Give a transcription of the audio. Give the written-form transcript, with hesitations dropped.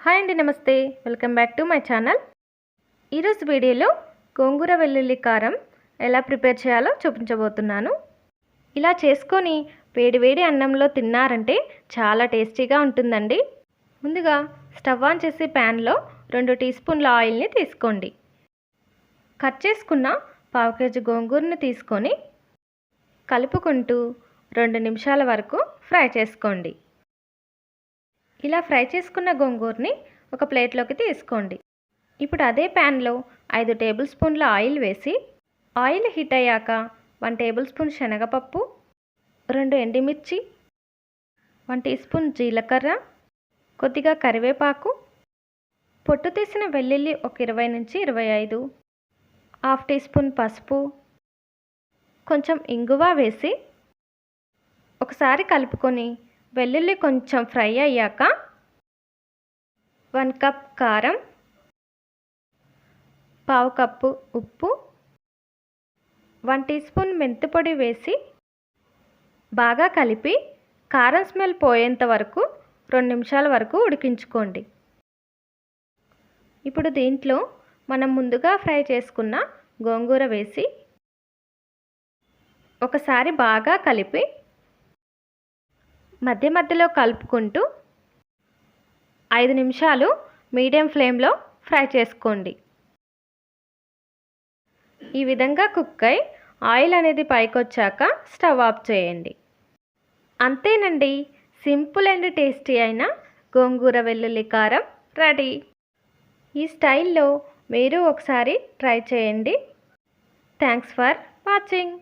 Hi అండి, నమస్తే. Welcome back to my channel. ఈరోజు వీడియోలో గోంగూర వెల్లుల్లి కారం ఎలా ప్రిపేర్ చేయాలో చూపించబోతున్నాను. ఇలా చేసుకొని వేడివేడి అన్నంలో తిన్నారంటే చాలా టేస్టీగా ఉంటుందండి. ముందుగా స్టవ్ ఆన్ చేసి ప్యాన్లో 2 టీ స్పూన్ల ఆయిల్ని తీసుకోండి. కట్ చేసుకున్న 1/2 కేజీ గోంగూరని తీసుకొని కలుపుకుంటూ 2 నిమిషాల వరకు ఫ్రై చేసుకోండి. ఇలా ఫ్రై చేసుకున్న గోంగూరని ఒక ప్లేట్లోకి తీసుకోండి. ఇప్పుడు అదే ప్యాన్లో 5 టేబుల్ స్పూన్ల ఆయిల్ వేసి, ఆయిల్ హీట్ అయ్యాక 1 టేబుల్ స్పూన్ శనగపప్పు, 2 ఎండుమిర్చి, 1 టీ స్పూన్ జీలకర్ర, కొద్దిగా కరివేపాకు, పొట్టు తీసిన వెల్లుల్లి ఒక 20 నుంచి 25, 1/2 టీ స్పూన్ పసుపు, కొంచెం ఇంగువ వేసి ఒకసారి కలుపుకొని వెల్లుల్లి కొంచెం ఫ్రై అయ్యాక 1 కప్ కారం, 1/2 కప్పు ఉప్పు, 1 టీ స్పూన్ మెంతి పొడి వేసి బాగా కలిపి కారం స్మెల్ పోయేంత వరకు 2 నిమిషాల వరకు ఉడికించుకోండి. ఇప్పుడు దీంట్లో మనం ముందుగా ఫ్రై చేసుకున్న గోంగూర వేసి ఒకసారి బాగా కలిపి మధ్య మధ్యలో కలుపుకుంటూ 5 నిమిషాలు మీడియం ఫ్లేమ్లో ఫ్రై చేసుకోండి. ఈ విధంగా కుక్ అయి ఆయిల్ అనేది పైకి వచ్చాక స్టవ్ ఆఫ్ చేయండి. అంతేనండి, సింపుల్ అండ్ టేస్టీ అయిన గోంగూర వెల్లుల్లి కారం రెడీ. ఈ స్టైల్లో మీరు ఒకసారి ట్రై చేయండి. Thanks for watching.